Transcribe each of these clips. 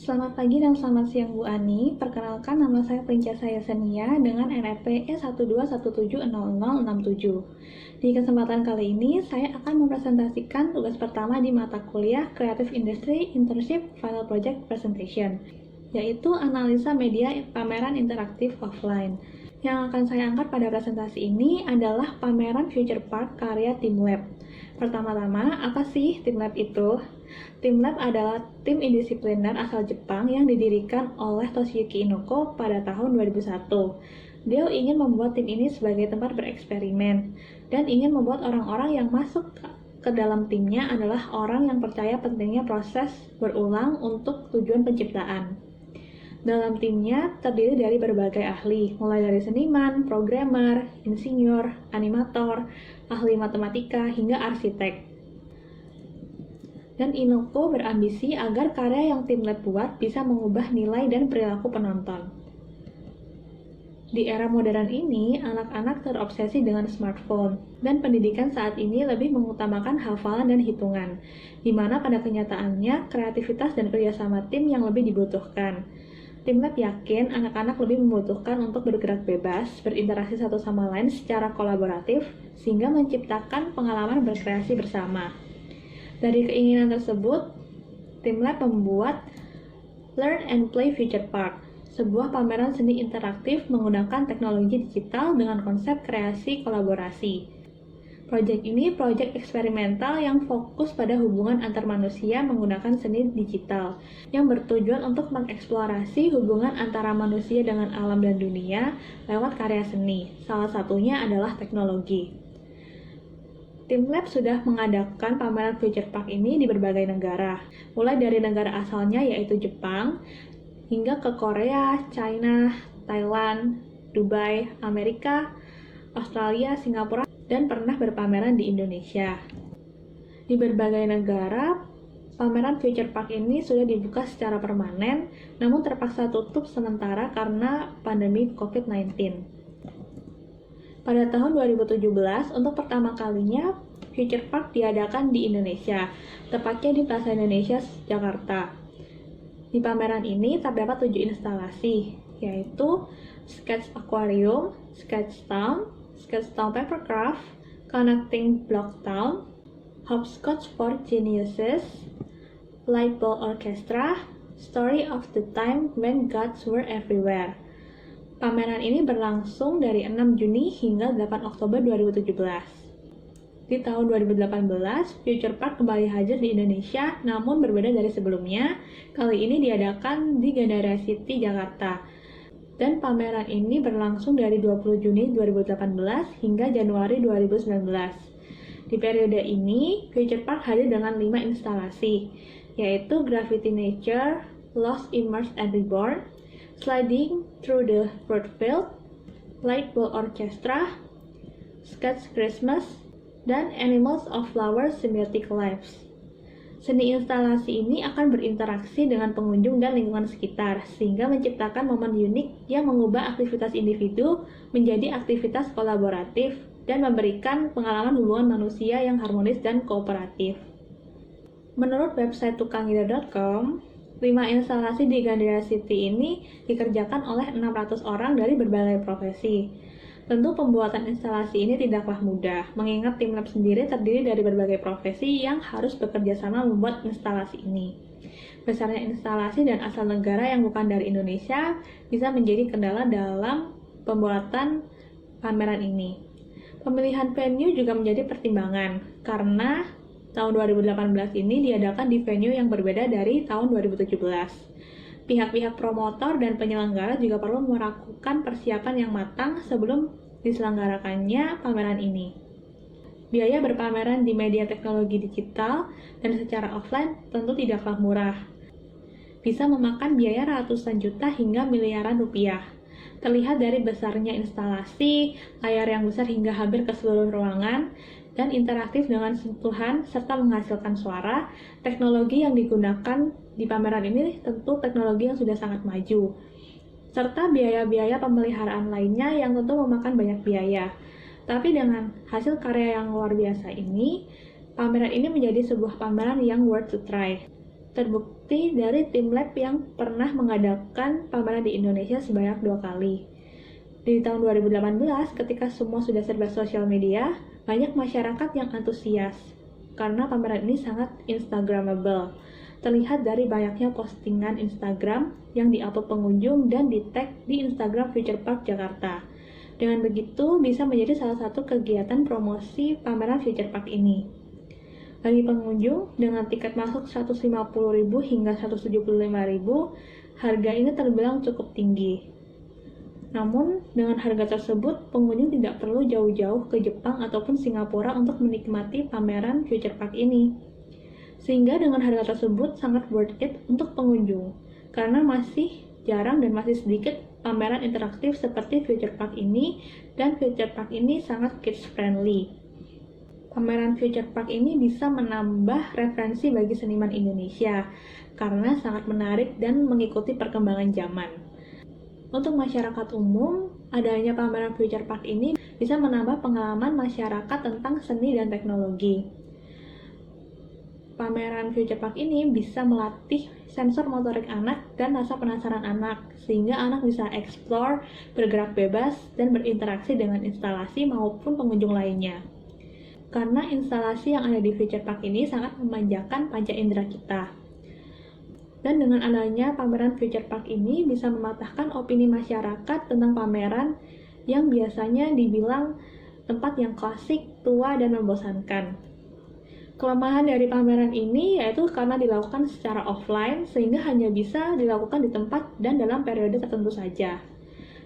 Selamat pagi dan selamat siang Bu Ani. Perkenalkan nama saya Princesa Yesenia dengan NRP E121700067. Di kesempatan kali ini, saya akan mempresentasikan tugas pertama di mata kuliah Creative Industry Internship Final Project Presentation, yaitu analisa media pameran interaktif offline. Yang akan saya angkat pada presentasi ini adalah pameran Future Park karya TeamLab. Pertama-tama, apa sih TeamLab itu? TeamLab adalah tim indisipliner asal Jepang yang didirikan oleh Toshiyuki Inoko pada tahun 2001. Dia ingin membuat tim ini sebagai tempat bereksperimen dan ingin membuat orang-orang yang masuk ke dalam timnya adalah orang yang percaya pentingnya proses berulang untuk tujuan penciptaan. Dalam timnya terdiri dari berbagai ahli, mulai dari seniman, programmer, insinyur, animator, ahli matematika, hingga arsitek. Dan Inoko berambisi agar karya yang TeamLab buat bisa mengubah nilai dan perilaku penonton. Di era modern ini, anak-anak terobsesi dengan smartphone, dan pendidikan saat ini lebih mengutamakan hafalan dan hitungan, di mana pada kenyataannya kreativitas dan kerjasama tim yang lebih dibutuhkan. TeamLab yakin anak-anak lebih membutuhkan untuk bergerak bebas, berinteraksi satu sama lain secara kolaboratif, sehingga menciptakan pengalaman berkreasi bersama. Dari keinginan tersebut, TeamLab membuat Learn and Play Future Park, sebuah pameran seni interaktif menggunakan teknologi digital dengan konsep kreasi kolaborasi. Proyek ini proyek eksperimental yang fokus pada hubungan antar manusia menggunakan seni digital, yang bertujuan untuk mengeksplorasi hubungan antara manusia dengan alam dan dunia lewat karya seni, salah satunya adalah teknologi. TeamLab sudah mengadakan pameran Future Park ini di berbagai negara, mulai dari negara asalnya yaitu Jepang, hingga ke Korea, China, Thailand, Dubai, Amerika, Australia, Singapura, dan pernah berpameran di Indonesia. Di berbagai negara, pameran Future Park ini sudah dibuka secara permanen, namun terpaksa tutup sementara karena pandemi COVID-19. Pada tahun 2017, untuk pertama kalinya, Future Park diadakan di Indonesia, tepatnya di Plaza Indonesia, Jakarta. Di pameran ini terdapat 7 instalasi, yaitu Sketch Aquarium, Sketch Town, Sketch Town Papercraft, Connecting Block Town, Hopscotch for Geniuses, Lightball Orchestra, Story of the Time When Gods Were Everywhere. Pameran ini berlangsung dari 6 Juni hingga 8 Oktober 2017. Di tahun 2018, Future Park kembali hadir di Indonesia, namun berbeda dari sebelumnya. Kali ini diadakan di Gandaria City, Jakarta. Dan pameran ini berlangsung dari 20 Juni 2018 hingga Januari 2019. Di periode ini, Future Park hadir dengan 5 instalasi, yaitu Graffiti Nature, Lost, Immersed, and Reborn, Sliding Through the Fruit Field, Lightball Orchestra, Sketch Christmas, dan Animals of Flowers Symbiotic Lives. Seni instalasi ini akan berinteraksi dengan pengunjung dan lingkungan sekitar, sehingga menciptakan momen unik yang mengubah aktivitas individu menjadi aktivitas kolaboratif dan memberikan pengalaman hubungan manusia yang harmonis dan kooperatif. Menurut website tukangide.com, 5 instalasi di Gandaria City ini dikerjakan oleh 600 orang dari berbagai profesi. Tentu pembuatan instalasi ini tidaklah mudah, mengingat TeamLab sendiri terdiri dari berbagai profesi yang harus bekerja sama membuat instalasi ini. Besarnya instalasi dan asal negara yang bukan dari Indonesia bisa menjadi kendala dalam pembuatan pameran ini. Pemilihan venue juga menjadi pertimbangan, karena tahun 2018 ini diadakan di venue yang berbeda dari tahun 2017. Pihak-pihak promotor dan penyelenggara juga perlu melakukan persiapan yang matang sebelum diselenggarakannya pameran ini. Biaya berpameran di media teknologi digital dan secara offline tentu tidaklah murah. Bisa memakan biaya ratusan juta hingga miliaran rupiah. Terlihat dari besarnya instalasi, layar yang besar hingga hampir ke seluruh ruangan, dan interaktif dengan sentuhan serta menghasilkan suara. Teknologi yang digunakan di pameran ini tentu teknologi yang sudah sangat maju, serta biaya-biaya pemeliharaan lainnya yang tentu memakan banyak biaya. Tapi dengan hasil karya yang luar biasa ini, pameran ini menjadi sebuah pameran yang worth to try. Terbukti dari tim lab yang pernah mengadakan pameran di Indonesia sebanyak 2 kali. Di tahun 2018, ketika semua sudah serba sosial media, banyak masyarakat yang antusias karena pameran ini sangat instagramable. Terlihat dari banyaknya postingan Instagram yang diupload pengunjung dan di-tag di Instagram Future Park Jakarta. Dengan begitu, bisa menjadi salah satu kegiatan promosi pameran Future Park ini. Bagi pengunjung, dengan tiket masuk 150.000 hingga 175.000, harga ini terbilang cukup tinggi. Namun, dengan harga tersebut, pengunjung tidak perlu jauh-jauh ke Jepang ataupun Singapura untuk menikmati pameran Future Park ini. Sehingga dengan harga tersebut sangat worth it untuk pengunjung, karena masih jarang dan masih sedikit pameran interaktif seperti Future Park ini, dan Future Park ini sangat kids friendly. Pameran Future Park ini bisa menambah referensi bagi seniman Indonesia, karena sangat menarik dan mengikuti perkembangan zaman. Untuk masyarakat umum, adanya pameran Future Park ini bisa menambah pengalaman masyarakat tentang seni dan teknologi. Pameran Future Park ini bisa melatih sensor motorik anak dan rasa penasaran anak, sehingga anak bisa explore, bergerak bebas, dan berinteraksi dengan instalasi maupun pengunjung lainnya. Karena instalasi yang ada di Future Park ini sangat memanjakan panca indera kita. Dan dengan adanya pameran Future Park ini bisa mematahkan opini masyarakat tentang pameran yang biasanya dibilang tempat yang klasik, tua, dan membosankan. Kelemahan dari pameran ini yaitu karena dilakukan secara offline sehingga hanya bisa dilakukan di tempat dan dalam periode tertentu saja.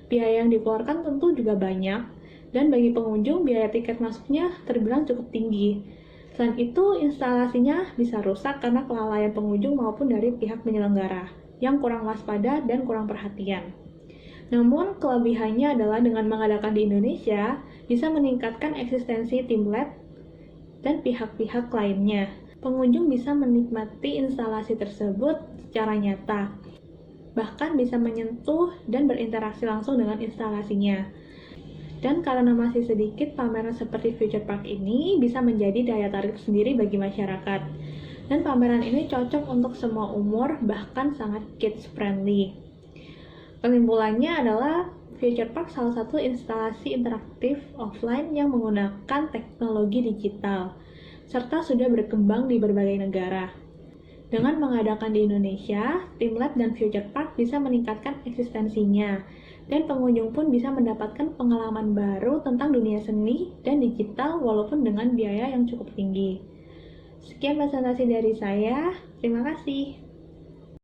Biaya yang dikeluarkan tentu juga banyak, dan bagi pengunjung biaya tiket masuknya terbilang cukup tinggi. Selain itu, instalasinya bisa rusak karena kelalaian pengunjung maupun dari pihak penyelenggara yang kurang waspada dan kurang perhatian. Namun, kelebihannya adalah dengan mengadakan di Indonesia, bisa meningkatkan eksistensi tim lab dan pihak-pihak lainnya. Pengunjung bisa menikmati instalasi tersebut secara nyata, bahkan bisa menyentuh dan berinteraksi langsung dengan instalasinya. Dan karena masih sedikit pameran seperti Future Park ini bisa menjadi daya tarik sendiri bagi masyarakat. Dan pameran ini cocok untuk semua umur, bahkan sangat kids friendly. Kesimpulannya adalah Future Park salah satu instalasi interaktif offline yang menggunakan teknologi digital, serta sudah berkembang di berbagai negara. Dengan mengadakan di Indonesia, tim lab dan Future Park bisa meningkatkan eksistensinya, dan pengunjung pun bisa mendapatkan pengalaman baru tentang dunia seni dan digital walaupun dengan biaya yang cukup tinggi. Sekian presentasi dari saya, terima kasih.